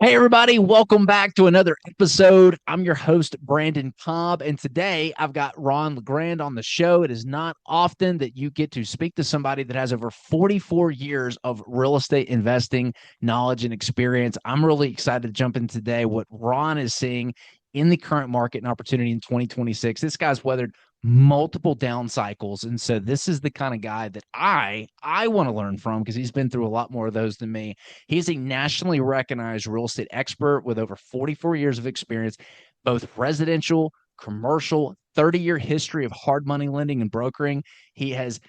Hey, everybody, welcome back to another episode. I'm your host, Brandon Cobb, and today I've got Ron LeGrand on the show. It is not often that you get to speak to somebody that has over 44 years of real estate investing knowledge and experience. I'm really excited to jump in today what Ron is seeing in the current market and opportunity in 2026. This guy's weathered multiple down cycles, and so this is the kind of guy that I want to learn from because he's been through a lot more of those than me. He's a nationally recognized real estate expert with over 44 years of experience, both residential, commercial, 30-year history of hard money lending and brokering. He has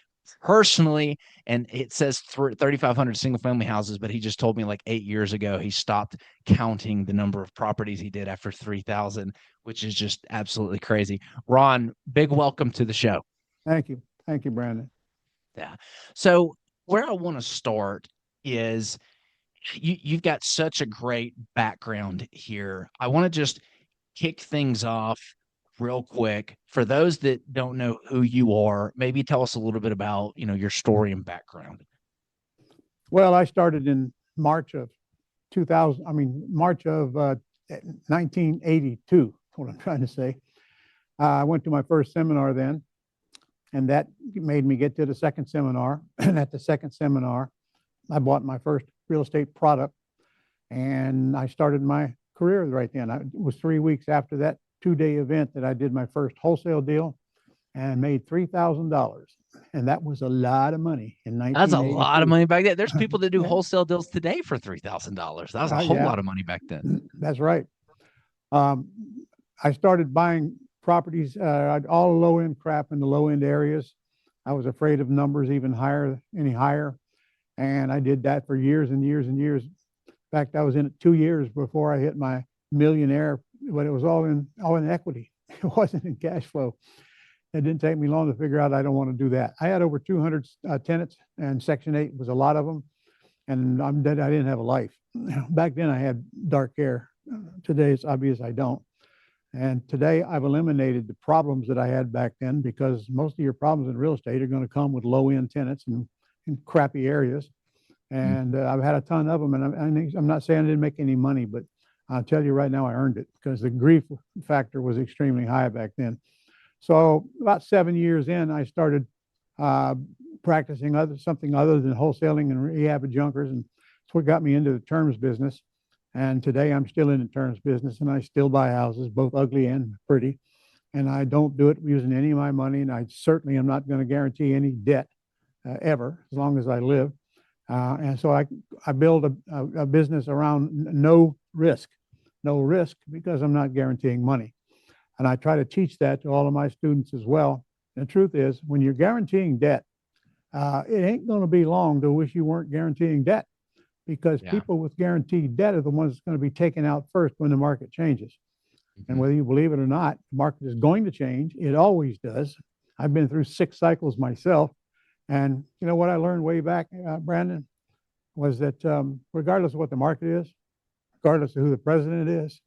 personally, and it says 3,500 single family houses, but he just told me like 8 years ago he stopped counting the number of properties he did after 3,000, which is just absolutely crazy. Ron, big welcome to the show. Thank you. Thank you, Brandon. Yeah. So, where I want to start is you've got such a great background here. I want to just kick things off real quick. For those that don't know who you are, maybe tell us a little bit about, your story and background. Well, I started in March of 2000, March of 1982, what I'm trying to say. I went to my first seminar then, and that made me get to the second seminar. And at the second seminar, I bought my first real estate product, and I started my career right then. It was 3 weeks after that 2-day event that I did my first wholesale deal and made $3,000. And that was a lot of money in That's a lot of 1982. money back then. There's people that do Yeah, wholesale deals today for $3,000. That was a whole yeah, lot of money back then. that's right. Um, I started buying properties, all low end crap in the low end areas. I was afraid of numbers even higher, any higher. And I did that for years and years and years. In fact, I was in it 2 years before I hit my millionaire, but it was all in equity. It wasn't in cash flow. It didn't take me long to figure out I don't want to do that. I had over 200 tenants, and Section 8 was a lot of them. And I'm dead. I didn't have a life. Back then, I had dark hair. Today, it's obvious I don't. And today, I've eliminated the problems that I had back then because most of your problems in real estate are going to come with low end tenants and in crappy areas. And I've had a ton of them. And I'm not saying I didn't make any money, but I'll tell you right now, I earned it because the grief factor was extremely high back then. So about 7 years in, I started uh, practicing something other than wholesaling and rehab of junkers, and it's what got me into the terms business. And today I'm still in the terms business, and I still buy houses, both ugly and pretty. And I don't do it using any of my money, and I certainly am not going to guarantee any debt ever, as long as I live. And so I build a business around no risk because I'm not guaranteeing money. And I try to teach that to all of my students as well. And the truth is, when you're guaranteeing debt, it ain't going to be long to wish you weren't guaranteeing debt because Yeah. people with guaranteed debt are the ones that's going to be taken out first when the market changes. And Mhm. whether you believe it or not, the market is going to change. It always does. I've been through 6 cycles myself. And you know what I learned way back, Brandon, was that regardless of what the market is, regardless of who the president is,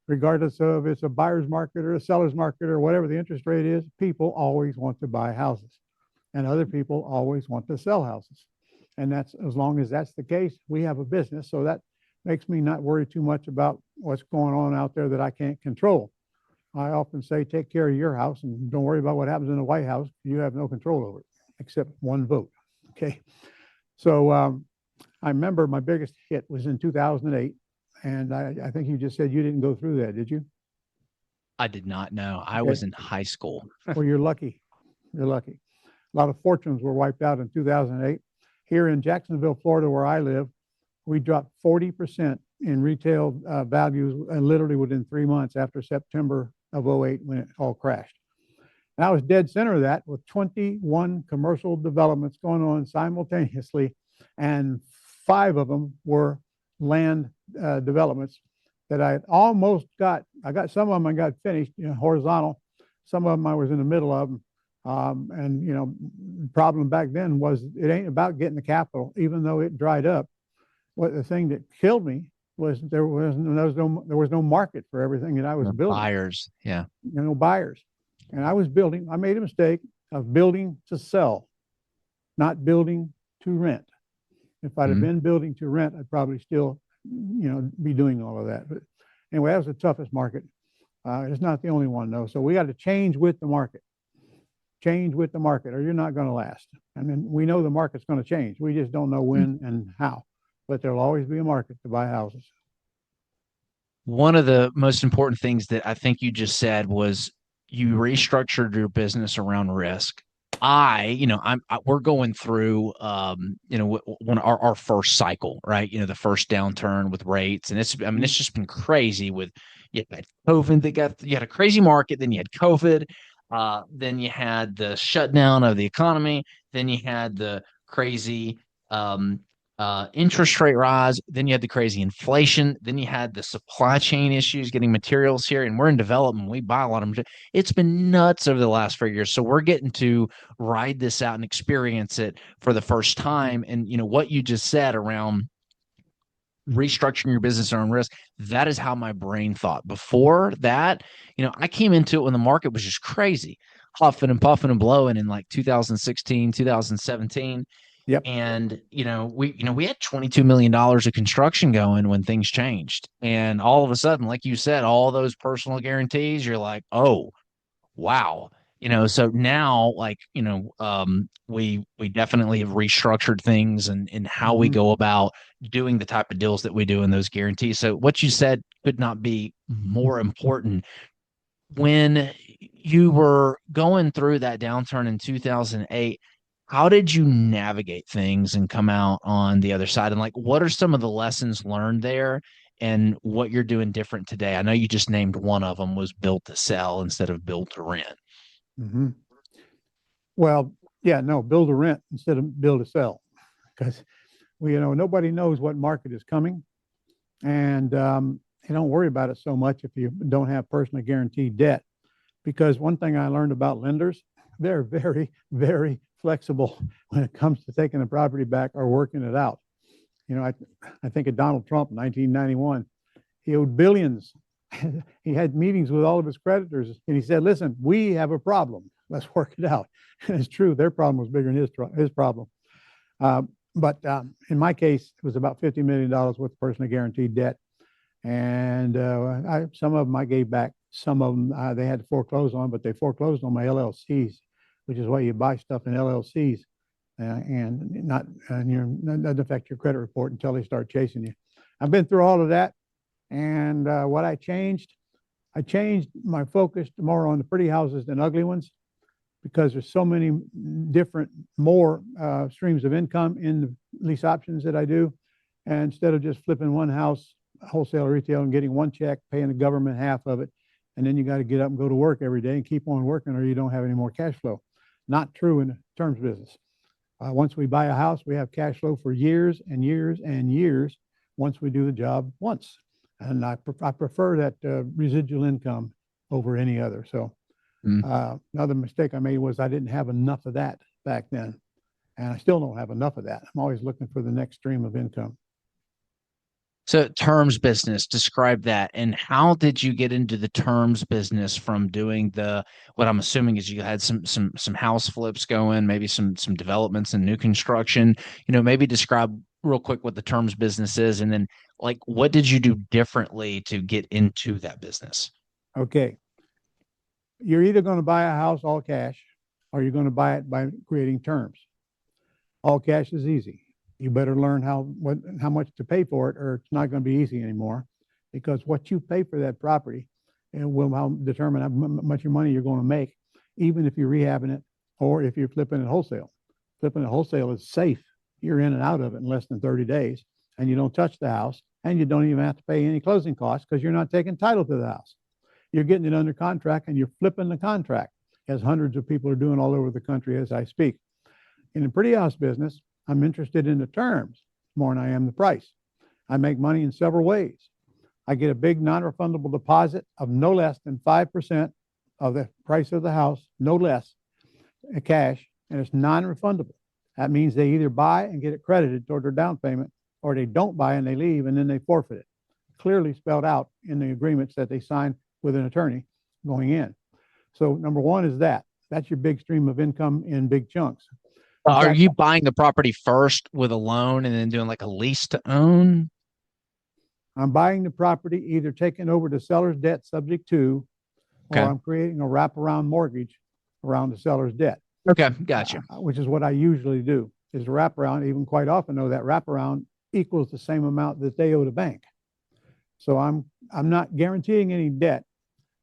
regardless of if it's a buyer's market or a seller's market or whatever the interest rate is, people always want to buy houses and other people always want to sell houses. And that's as long as that's the case, we have a business. So that makes me not worry too much about what's going on out there that I can't control. I often say, take care of your house and don't worry about what happens in the White House. You have no control over it except one vote. Okay. So I remember my biggest hit was in 2008. And I think you just said you didn't go through that, did you? I did not know. I Okay. was in high school. Well, you're lucky. You're lucky. A lot of fortunes were wiped out in 2008. Here in Jacksonville, Florida, where I live, we dropped 40% in retail values literally within 3 months after September of '08 when it all crashed. And I was dead center of that with 21 commercial developments going on simultaneously, and 5 of them were land developments that I almost got. I got some of them I got finished, horizontal. Some of them I was in the middle of them. And the problem back then was it ain't about getting the capital, even though it dried up. What the thing that killed me was there was no market for everything that I was The building. buyers. Yeah. No buyers, and I was building. I made a mistake of building to sell, not building to rent. If I'd have Mhm. been building to rent, I'd probably still be doing all of that. But anyway, that was the toughest market. It's not the only one though. So we got to change with the market. Change with the market, or you're not going to last. I mean, we know the market's going to change. We just don't know when and how. But there'll always be a market to buy houses. One of the most important things that I think you just said was you restructured your business around risk. We're going through, when our first cycle, right? The first downturn with rates, and it's just been crazy with you had COVID you had a crazy market, then you had COVID, then you had the shutdown of the economy, then you had the crazy um, interest rate rise. Then you had the crazy inflation. Then you had the supply chain issues getting materials here. And we're in development. We buy a lot of them. It's been nuts over the last 4 years. So we're getting to ride this out and experience it for the first time. And, what you just said around restructuring your business around risk, that is how my brain thought. Before that, I came into it when the market was just crazy, huffing and puffing and blowing in like 2016, 2017. Yep. And we had $22 million of construction going when things changed, and all of a sudden, like you said, all those personal guarantees, you're like, oh wow. So now, like, we definitely have restructured things and how we Mm-hmm. go about doing the type of deals that we do in those guarantees. So what you said could not be more important. When you were going through that downturn in 2008, how did you navigate things and come out on the other side? And like, what are some of the lessons learned there and what you're doing different today? I know you just named one of them was built to sell instead of built to rent. Mm-hmm. Well, yeah, no, build to rent instead of build to sell, because nobody knows what market is coming, and you don't worry about it so much if you don't have personally guaranteed debt. Because one thing I learned about lenders, they're very, very flexible when it comes to taking the property back or working it out. I think of Donald Trump in 1991. He owed billions. He had meetings with all of his creditors, and he said, "Listen, we have a problem. Let's work it out." And it's true; their problem was bigger than his problem. But in my case, it was about $50 million worth of personally guaranteed debt, and some of them I gave back. Some of them they had to foreclose on, but they foreclosed on my LLCs, which is why you buy stuff in LLCs, that doesn't affect your credit report until they start chasing you. I've been through all of that, and what I changed my focus more on the pretty houses than ugly ones, because there's so many different more streams of income in the lease options that I do. And instead of just flipping one house, wholesale or retail, and getting one check, paying the government half of it, and then you got to get up and go to work every day and keep on working, or you don't have any more cash flow. Not true in the terms business. Once we buy a house, we have cash flow for years and years and years once we do the job once. And I prefer that residual income over any other. So another mistake I made was I didn't have enough of that back then. And I still don't have enough of that. I'm always looking for the next stream of income. So terms business, describe that. And how did you get into the terms business from doing what I'm assuming is you had some house flips going, maybe some developments and new construction. Maybe describe real quick what the terms business is, and then like what did you do differently to get into that business? Okay. You're either going to buy a house all cash, or you're going to buy it by creating terms. All cash is easy. You better learn how much to pay for it, or it's not going to be easy anymore, because what you pay for that property will determine how much your money you're going to make, even if you're rehabbing it or if you're flipping it wholesale. Flipping it wholesale is safe. You're in and out of it in less than 30 days, and you don't touch the house, and you don't even have to pay any closing costs because you're not taking title to the house. You're getting it under contract, and you're flipping the contract, as hundreds of people are doing all over the country as I speak. In the pretty house business, I'm interested in the terms more than I am the price. I make money in several ways. I get a big non-refundable deposit of no less than 5% of the price of the house, no less, cash, and it's non-refundable. That means they either buy and get it credited toward their down payment, or they don't buy and they leave and then they forfeit it. Clearly spelled out in the agreements that they sign with an attorney going in. So number one is that. That's your big stream of income in big chunks. In Are fact, you buying the property first with a loan and then doing like a lease to own? I'm buying the property, either taking over the seller's debt subject to, or Okay. I'm creating a wraparound mortgage around the seller's debt, Okay. Gotcha. which is what I usually do. Is wraparound, even quite often though, that wraparound equals the same amount that they owe the bank. So I'm not guaranteeing any debt,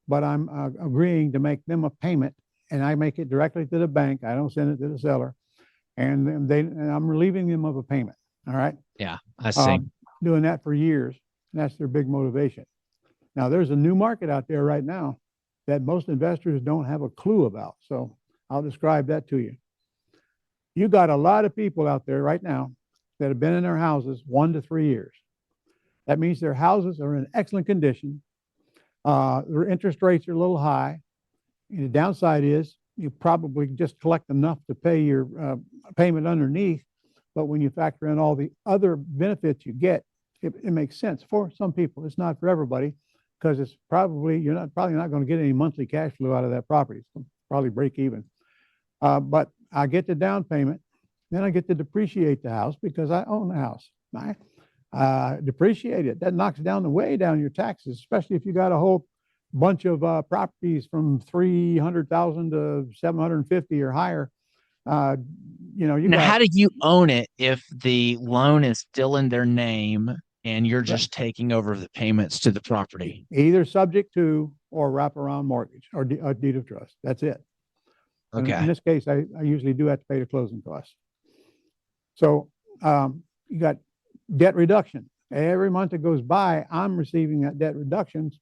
but I'm agreeing to make them a payment, and I make it directly to the bank. I don't send it to the seller, and I'm relieving them of a payment. All right. Yeah, I see. Um, Doing that for years, and that's their big motivation. Now, there's a new market out there right now that most investors don't have a clue about. So I'll describe that to you. You got a lot of people out there right now that have been in their houses 1 to 3 years. That means their houses are in excellent condition. Their interest rates are a little high. And the downside is you probably just collect enough to pay your payment underneath. But when you factor in all the other benefits you get, it makes sense for some people. It's not for everybody, because it's probably probably not going to get any monthly cash flow out of that property. It's probably break even. But I get the down payment, then I get to depreciate the house because I own the house. I depreciate it. That knocks down way down your taxes, especially if you got a whole bunch of properties from 300,000 to 750 or higher. Uh, you Now, got how do you own it if the loan is still in their name and you're just taking over the payments to the property? either subject to or wraparound mortgage or a deed of trust. That's it. And in Okay. this case, I usually do have to pay the closing costs. So you got debt reduction. Every month that goes by, I'm receiving that debt reductions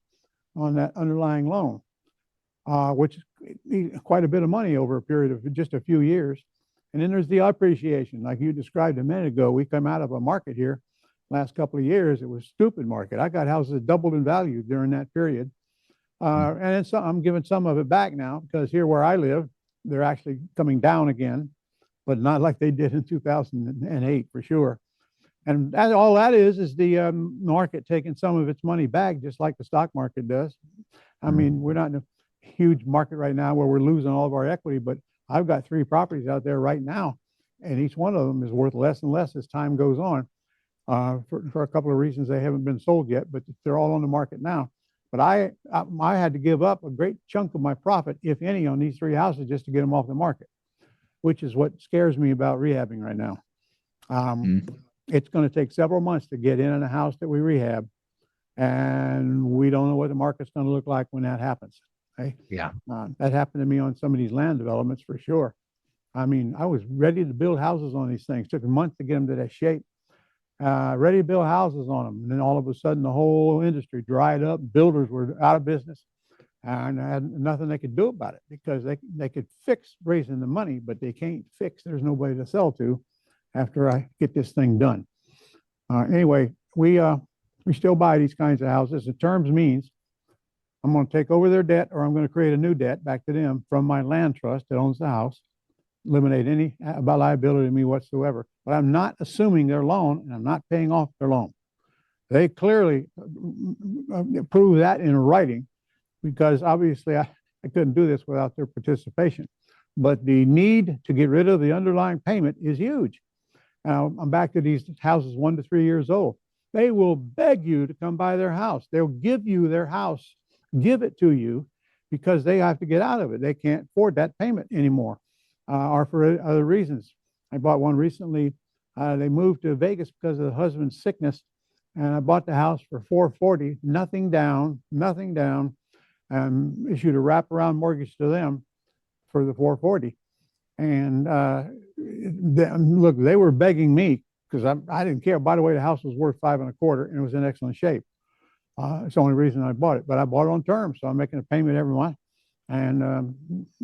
on that underlying loan, which is quite a bit of money over a period of just a few years. And then there's the appreciation, like you described a minute ago. We come out of a market here last couple of years. It was a stupid market. I got houses that doubled in value during that period. And I'm giving some of it back now, because here where I live, they're actually coming down again, but not like they did in 2008 for sure. And all that is the market taking some of its money back, just like the stock market does. I mean, we're not in a huge market right now where we're losing all of our equity, but I've got 3 properties out there right now, and each one of them is worth less and less as time goes on. For a couple of reasons, they haven't been sold yet, but they're all on the market now. But I had to give up a great chunk of my profit, if any, on these 3 houses just to get them off the market, which is what scares me about rehabbing right now. It's going to take several months to get in a house that we rehab, and we don't know what the market's going to look like when that happens. Okay? Yeah. That happened to me on some of these land developments for sure. I mean, I was ready to build houses on these things. It took a month to get them to that shape. Ready to build houses on them. And then all of a sudden, the whole industry dried up. Builders were out of business, and I had nothing they could do about it, because they could fix raising the money, but they can't fix there's nobody to sell to after I get this thing done. Anyway, we still buy these kinds of houses. The terms means I'm going to take over their debt, or I'm going to create a new debt back to them from my land trust that owns the house, eliminate any liability to me whatsoever. But I'm not assuming their loan, and I'm not paying off their loan. They clearly prove that in writing, because obviously I couldn't do this without their participation. But the need to get rid of the underlying payment is huge. Now, I'm back to these houses 1 to 3 years old. They will beg you to come buy their house. They'll give you their house, give it to you, because they have to get out of it. They can't afford that payment anymore, or for other reasons. I bought one recently. They moved to Vegas because of the husband's sickness, and I bought the house for $440, nothing down, issued a wraparound mortgage to them for the $440. And look, they were begging me, because I didn't care. By the way, the house was worth 5.25, and it was in excellent shape. It's the only reason I bought it, but I bought it on terms, so I'm making a payment every month. And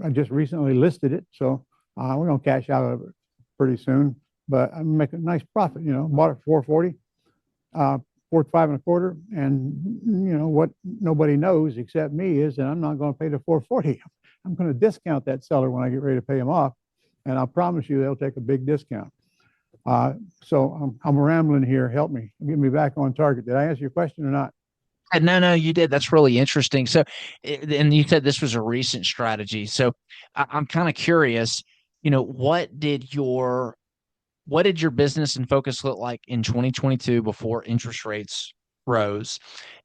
I just recently listed it, so we're going to cash out of it pretty soon. But I'm making a nice profit. Bought it for $440, worth 5.25, and what nobody knows except me is that I'm not going to pay the $440. I'm going to discount that seller when I get ready to pay him off, and I promise you they'll take a big discount. So I'm rambling here. Help me, get me back on target. Did I answer your question or not? No, you did. That's really interesting. So, and you said this was a recent strategy. So, I'm kind of curious. What did your business and focus look like in 2022 before interest rates rose.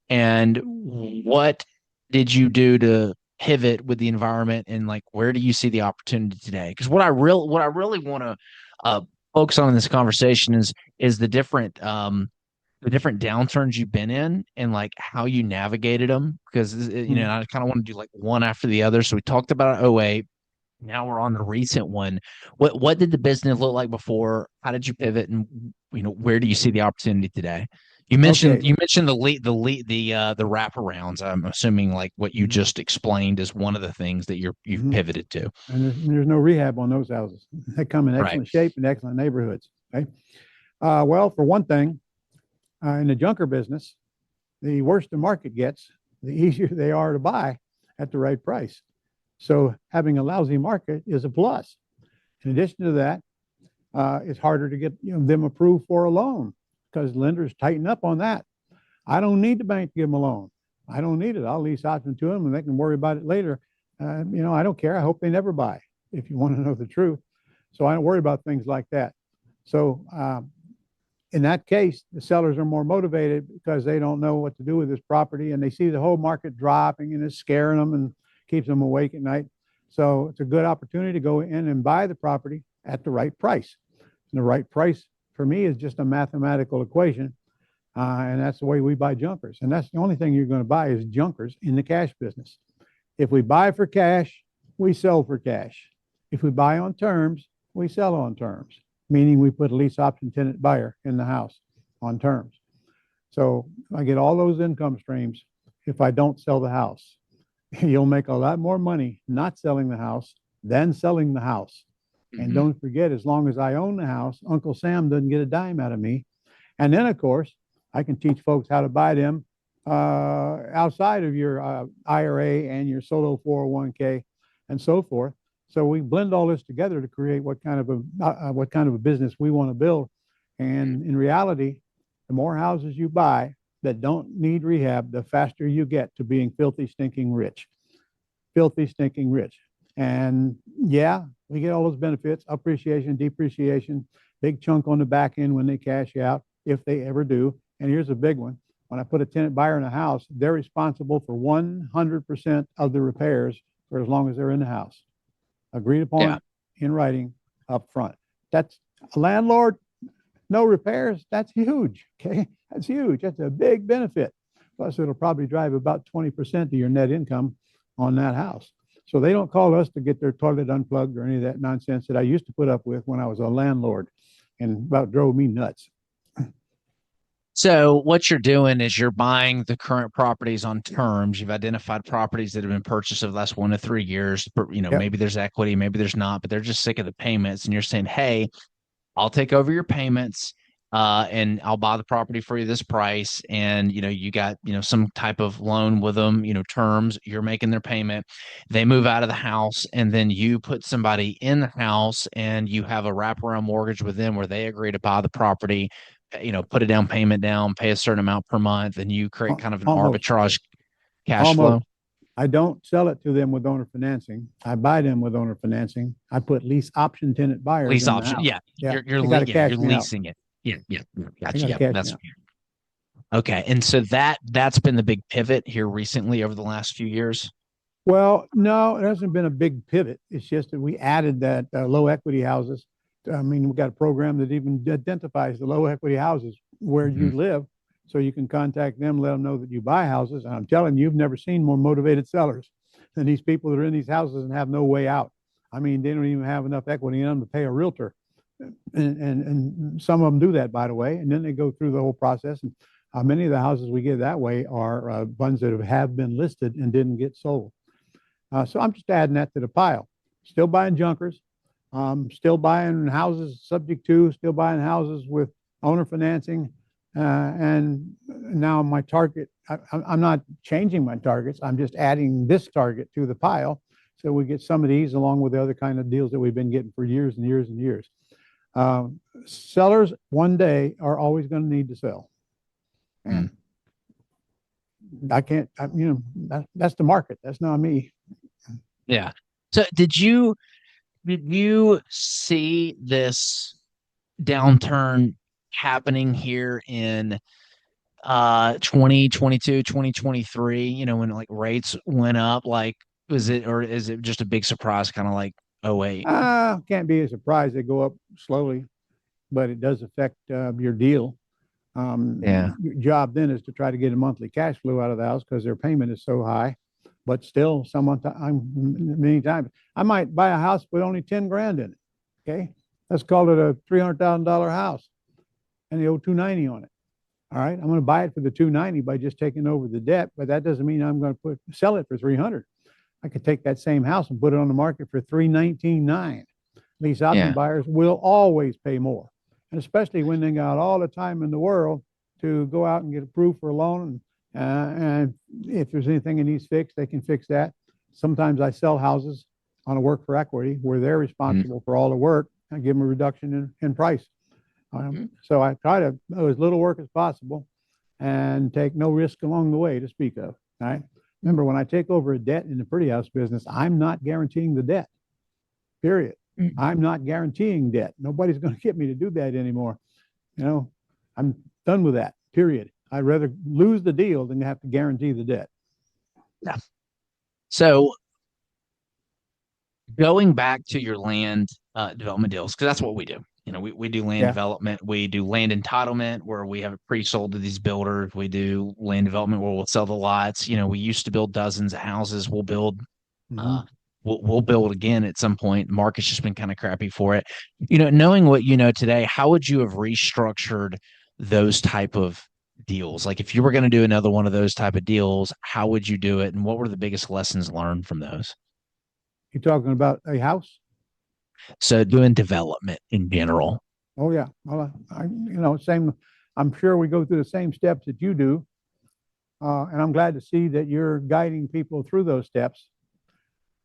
And what did you do to pivot with the environment, and like where do you see the opportunity today? Because what I really want to uh, focus on in this conversation is the different downturns you've been in and like how you navigated them. Because Mhm. I kind of want to do like one after the other. So we talked about '08. Now we're on the recent one. What did the business look like before? How did you pivot, and where do you see the opportunity today? Okay. You mentioned the wraparounds. I'm assuming like what you Mhm. just explained is one of the things that you've Mhm. pivoted to. And there's no rehab on those houses. They come in Right. excellent shape and excellent neighborhoods. Okay. Well, for one thing, in the junker business, the worse the market gets, the easier they are to buy at the right price. So having a lousy market is a plus. In addition to that, it's harder to get them approved for a loan because lenders tighten up on that. I don't need the bank to give them a loan. I don't need it. I'll lease option to them and they can worry about it later. I don't care. I hope they never buy if you want to know the truth. So I don't worry about things like that. So in that case, the sellers are more motivated because they don't know what to do with this property and they see the whole market dropping and it's scaring them and keeps them awake at night. So it's a good opportunity to go in and buy the property at the right price. And the right price for me is just a mathematical equation. And that's the way we buy junkers. And that's the only thing you're going to buy is junkers in the cash business. If we buy for cash, we sell for cash. If we buy on terms, we sell on terms, meaning we put a lease option tenant buyer in the house on terms. So I get all those income streams if I don't sell the house. You'll make a lot more money not selling the house than selling the house. And Mm-hmm. don't forget, as long as I own the house, Uncle Sam doesn't get a dime out of me. And then, of course, I can teach folks how to buy them outside of your IRA and your solo 401k and so forth. So we blend all this together to create what kind of a business we want to build. And in reality, the more houses you buy that don't need rehab, the faster you get to being filthy, stinking rich. And yeah, we get all those benefits, appreciation, depreciation, big chunk on the back end when they cash out, if they ever do. And here's a big one. When I put a tenant buyer in a house, they're responsible for 100% of the repairs for as long as they're in the house. Agreed Yeah. upon in writing up front. That's a landlord, no repairs. That's huge. Okay. That's huge. That's a big benefit. Plus, it'll probably drive about 20% of your net income on that house. So they don't call us to get their toilet unplugged or any of that nonsense that I used to put up with when I was a landlord and about drove me nuts. So what you're doing is you're buying the current properties on terms. You've identified properties that have been purchased over the last 1 to 3 years. But, Yep. maybe there's equity, maybe there's not, but they're just sick of the payments. And you're saying, hey, I'll take over your payments, and I'll buy the property for you this price. And you got some type of loan with them, terms. You're making their payment. They move out of the house, and then you put somebody in the house, and you have a wraparound mortgage with them where they agree to buy the property. Put a down payment down, pay a certain amount per month, and you create kind of an Almost, arbitrage cash almost. flow. I don't sell it to them with owner financing. I buy them with owner financing. I put lease option tenant buyers Lease in the option, house. yeah. Yeah. They got to You're cash me out. leasing it. Yeah, yeah, They gotcha. got to Yeah, cash me that's out. okay. And so that's been the big pivot here recently over the last few years. Well, no, it hasn't been a big pivot. It's just that we added that low equity houses. I mean, we got a program that even identifies the low equity houses where you Mhm. live. So you can contact them, let them know that you buy houses. And I'm telling you, you've never seen more motivated sellers than these people that are in these houses and have no way out. I mean, they don't even have enough equity in them to pay a realtor. And some of them do that, by the way. And then they go through the whole process. And many of the houses we get that way are ones that have been listed and didn't get sold. So I'm just adding that to the pile. Still buying junkers, still buying houses subject to, still buying houses with owner financing. And now my target, I'm not changing my targets. I'm just adding this target to the pile. So we get some of these along with the other kind of deals that we've been getting for years and years and years. Sellers one day are always going to need to sell. Mm. And I can't, that's the market. That's not me. Yeah. So did you see this downturn happening here in 2022, 2023, when like rates went up, like was it, or is it just a big surprise, kind of like oh 08? Can't be a surprise they go up slowly, but it does affect your deal. Yeah. Your job then is to try to get a monthly cash flow out of the house because their payment is so high. But still, many times I might buy a house with only 10 grand in it. Okay, let's call it a $300,000 house, and they owe 290 on it. All right, I'm going to buy it for the 290 by just taking over the debt, but that doesn't mean I'm going to sell it for 300. I could take that same house and put it on the market for 319.9. Lease option Yeah. buyers will always pay more, and especially when they got all the time in the world to go out and get approved for a loan. And if there's anything that needs fixed, they can fix that. Sometimes I sell houses on a work for equity where they're Mhm. responsible for all the work and give them a reduction in price. Mhm. So I try to do as little work as possible and take no risk along the way to speak of. All right. Remember, when I take over a debt in the pretty house business, I'm not guaranteeing the debt, period. I'm not guaranteeing debt. Nobody's going to get me to do that anymore. You know, I'm done with that, period. I'd rather lose the deal than have to guarantee the debt. Yeah. So going back to your land development deals, because that's what we do. We do land Yeah. development, we do land entitlement where we have it pre-sold to these builders. We do land development where we'll sell the lots. We used to build dozens of houses. Mm-hmm. Uh, we'll build again at some point. The market's just been kind of crappy for it. Knowing what you know today, how would you have restructured those type of deals? Like if you were going to do another one of those type of deals, how would you do it? And what were the biggest lessons learned from those? You talking about a house? So doing development in general. Oh yeah. Well, same. I'm sure we go through the same steps that you do, and I'm glad to see that you're guiding people through those steps.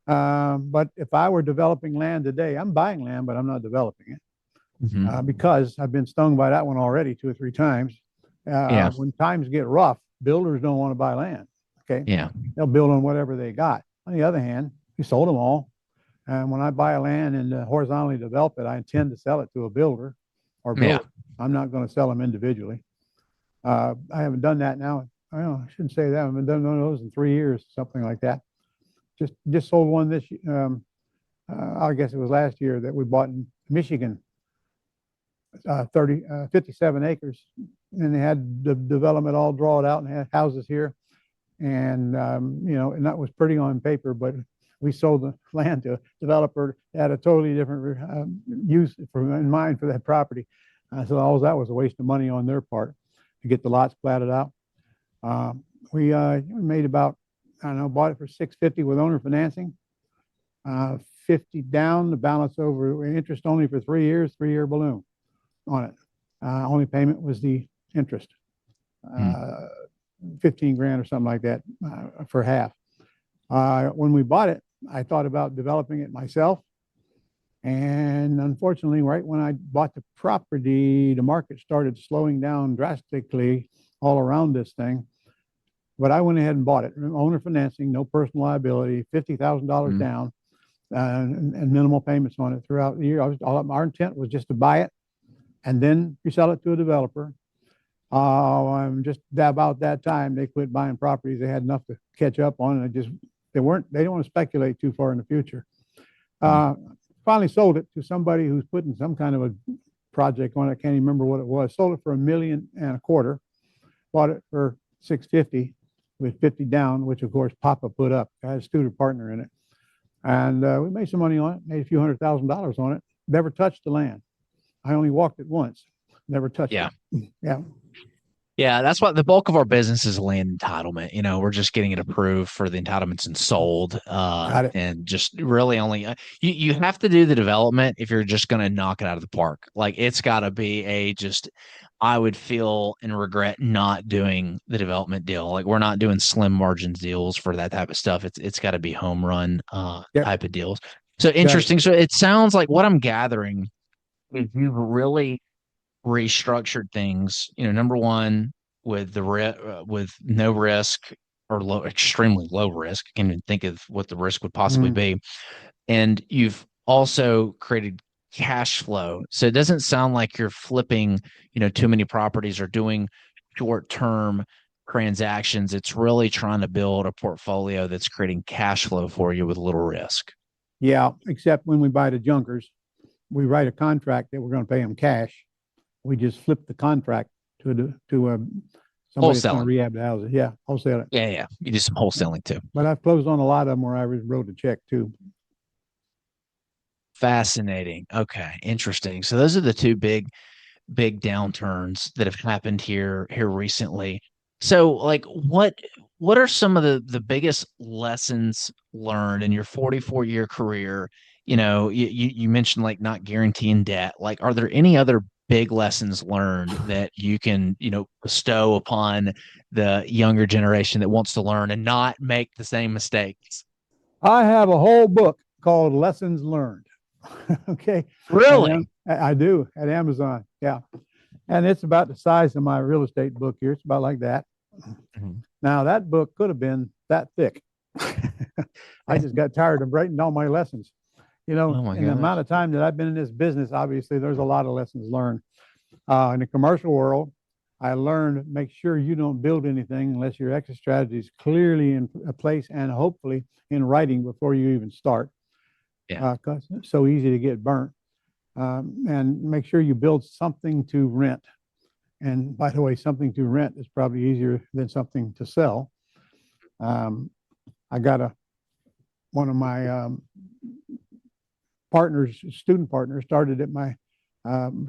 But if I were developing land today, I'm buying land, but I'm not developing it Hmm. because I've been stung by that one already 2 or 3 times. Yeah. When times get rough, builders don't want to buy land. Okay, Yeah. they'll build on whatever they got. On the other hand, we sold them all. And when I buy a land and horizontally develop it, I intend to sell it to a builder or Yeah. builder. I'm not going to sell them individually. I haven't done that now. I shouldn't say that. I haven't done one of those in 3 years, something like that. Just sold one this. I guess it was last year that we bought in Michigan, 57 acres, and they had the development all drawn out and had houses here, and and that was pretty on paper, but we sold the land to a developer that had a totally different use in mind for that property. So all that was a waste of money on their part to get the lots platted out. Uh, we made about, I don't know, bought it for 650 with owner financing, 50 down, the balance over interest only for 3 years, 3-year balloon on it. Only payment was the interest, Mm. 15 grand or something like that for half. When we bought it, I thought about developing it myself. And unfortunately, right when I bought the property, the market started slowing down drastically all around this thing. But I went ahead and bought it. Owner financing, no personal liability, $50,000 Mm. down, and minimal payments on it throughout the year. Our intent was just to buy it and then resell it to a developer. Just about that time, they quit buying properties. They had enough to catch up on, and they didn't want to speculate too far in the future. Mm. Uh, Finally sold it to somebody who's putting some kind of a project on it. I can't even remember what it was. Sold it for $1.25 million. Bought it for 650 with 50 down, which of course Papa put up. I had a student partner in it, and we made some money on it. Made a few $100,000 on it. Never touched the land. I only walked it once. Never touched Yeah. it. Yeah. Yeah, that's what the bulk of our business is land entitlement. We're just getting it approved for the entitlements and sold. Got it. And just really only you have to do the development if you're just going to knock it out of the park. Like it's got to be I would feel and regret not doing the development deal. Like we're not doing slim margins deals for that type of stuff. It's got to be home run Yep. type of deals. So Got it. interesting. So it sounds like what I'm gathering is you've really restructured things. Number one, with no risk or extremely low risk. I can't even think of what the risk would possibly Mm. be. And you've also created cash flow. So it doesn't sound like you're flipping, too many properties or doing short-term transactions. It's really trying to build a portfolio that's creating cash flow for you with little risk. Yeah, except when we buy the junkers, we write a contract that we're going to pay them cash. We just flip the contract to somebody that's going to Wholesaling. rehab the houses. Yeah, wholesale it. Yeah, yeah. You do some wholesaling too. But I've closed on a lot of them where I wrote a check too. Fascinating. Okay, interesting. So those are the two big downturns that have happened here recently. So like what are some of the biggest lessons learned in your 44-year career? You mentioned like not guaranteeing debt. Like, are there any other big lessons learned that you can, bestow upon the younger generation that wants to learn and not make the same mistakes? I have a whole book called Lessons Learned. Okay. And Really? I do at Amazon. Yeah. And it's about the size of my real estate book here. It's about like that. Mhm. Now, that book could have been that thick. I just got tired of writing all my lessons. Oh my In the gosh. amount of time that I've been in this business, obviously, there's a lot of lessons learned. In the commercial world, I learned make sure you don't build anything unless your exit strategy is clearly in a place and hopefully in writing before you even start, Yeah. because it's so easy to get burnt. And make sure you build something to rent. And by the way, something to rent is probably easier than something to sell. Um, I got one of my student partners, started at my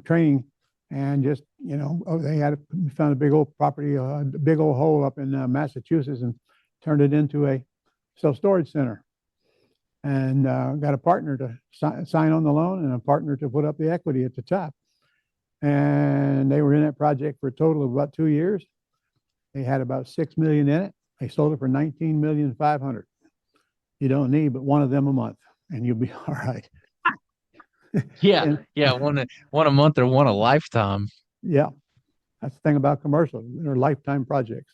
training, and just they found a big old property, a big old hole up in Massachusetts, and turned it into a self storage center. And got a partner to sign on the loan and a partner to put up the equity at the top. And they were in that project for a total of about 2 years. They had about 6 million in it. They sold it for 19,500,000. You don't need but one of them a month, and you'll be all right. Yeah. And Yeah. One a month or one a lifetime. yeah, that's the thing about commercial. They're lifetime projects.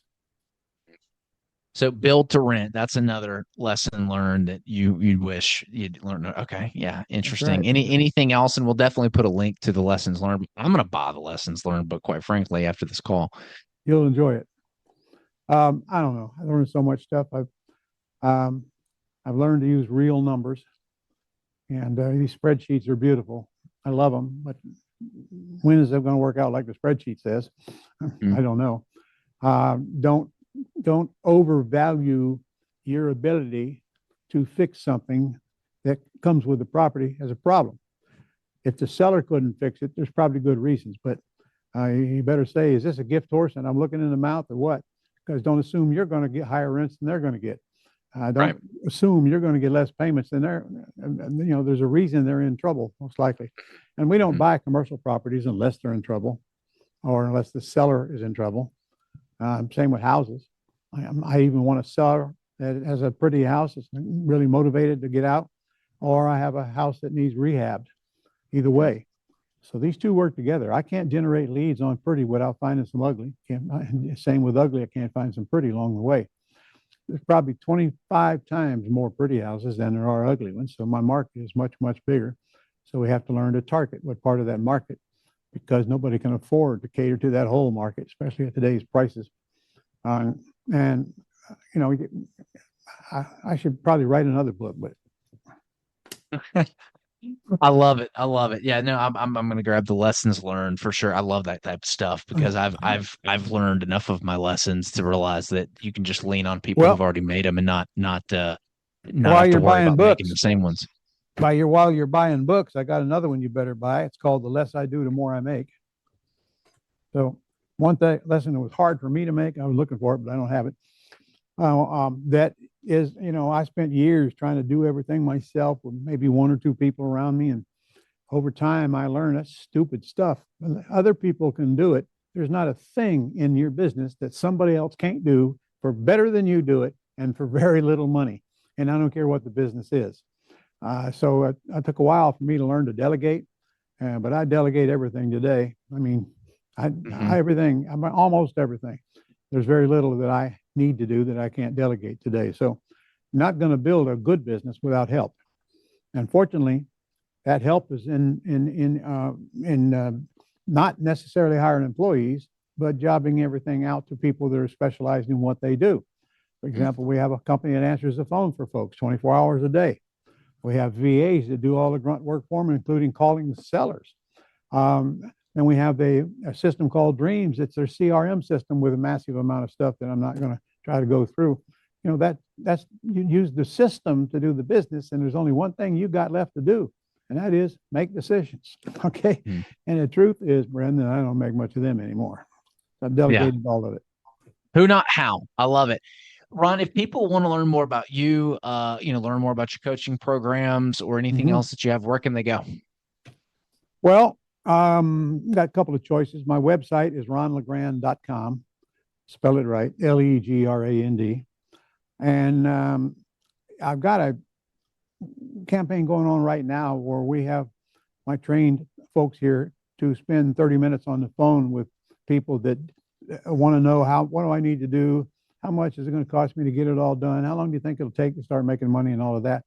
So build to rent, that's another lesson learned that you'd wish you'd learn. Okay, yeah, That's right. interesting. Anything else? And we'll definitely put a link to the lessons learned. I'm gonna buy the lessons learned, but quite frankly, after this call. You'll enjoy it. I don't know. I learned so much stuff. Um, I've learned to use real numbers, and these spreadsheets are beautiful. I love them, but when is it going to work out like the spreadsheet says? Mm. I don't know. Don't overvalue your ability to fix something that comes with the property as a problem. If the seller couldn't fix it, there's probably good reasons, but you better say, is this a gift horse and I'm looking in the mouth or what? Because don't assume you're going to get higher rents than they're going to get. Right. Don't assume you're going to get less payments than they're, there's a reason they're in trouble, most likely. And we don't Mhm. buy commercial properties unless they're in trouble or unless the seller is in trouble. Same with houses. I even want a seller that has a pretty house that's really motivated to get out, or I have a house that needs rehabbed. Either way. So these two work together. I can't generate leads on pretty without finding some ugly. Same with ugly. I can't find some pretty along the way. There's probably 25 times more pretty houses than there are ugly ones. So my market is much, much bigger. So we have to learn to target what part of that market, because nobody can afford to cater to that whole market, especially at today's prices. And I should probably write another book, but I love it. I love it. Yeah, no, I'm gonna grab the lessons learned for sure. I love that type of stuff because I've learned enough of my lessons to realize that you can just lean on people who've well, already made them and not while have to you're worry buying about making the books, same ones. while you're buying books, I got another one you better buy. It's called The Less I Do, the More I Make. So one thing lesson that was hard for me to make, I was looking for it, but I don't have it. That is, I spent years trying to do everything myself with maybe one or two people around me. And over time, I learned that's stupid stuff. Other people can do it. There's not a thing in your business that somebody else can't do for better than you do it and for very little money. And I don't care what the business is. So it took a while for me to learn to delegate, but I delegate everything today. I mean, Mhm. I'm almost everything. There's very little that I need to do that I can't delegate today. So, not going to build a good business without help. And fortunately, that help is in not necessarily hiring employees, but jobbing everything out to people that are specialized in what they do. For example, we have a company that answers the phone for folks 24 hours a day. We have VAs that do all the grunt work for them, including calling the sellers. And we have a system called Dreams. It's their CRM system with a massive amount of stuff that I'm not going to try to go through. You know, that's you use the system to do the business, and there's only one thing you got left to do, and that is make decisions. Okay. And the truth is, Brendan, I don't make much of them anymore. I've Yeah. delegated all of it. Who, not how. I love it. Ron, if people want to learn more about you, learn more about your coaching programs or anything Mhm. else that you have, where can they go? Well, got a couple of choices. My website is ronlegrand.com. Spell it right, LeGrand. And I've got a campaign going on right now where we have my trained folks here to spend 30 minutes on the phone with people that want to know what do I need to do? How much is it going to cost me to get it all done? How long do you think it'll take to start making money and all of that?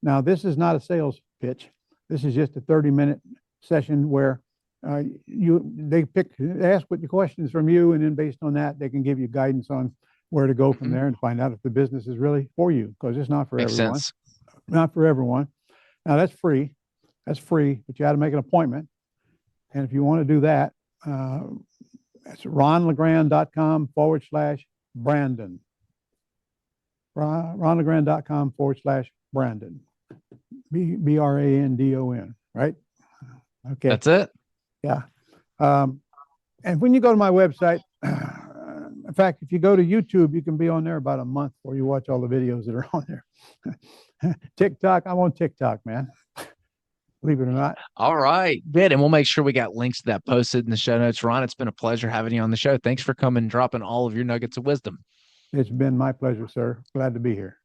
Now, this is not a sales pitch. This is just a 30-minute session where they ask what the questions from you, and then based on that, they can give you guidance on where to go from there and find out if the business is really for you, because it's not for Makes everyone. sense. Not for everyone. Now that's free. That's free, but you got to make an appointment. And if you want to do that, that's ronlegrand.com/Brandon. ronlegrand.com/Brandon. Brandon, right? Okay. That's it. Yeah. And when you go to my website, in fact, if you go to YouTube, you can be on there about a month before you watch all the videos that are on there. TikTok, I'm on TikTok, man. Believe it or not. All right. Good. And we'll make sure we got links to that posted in the show notes. Ron, it's been a pleasure having you on the show. Thanks for coming and dropping all of your nuggets of wisdom. It's been my pleasure, sir. Glad to be here.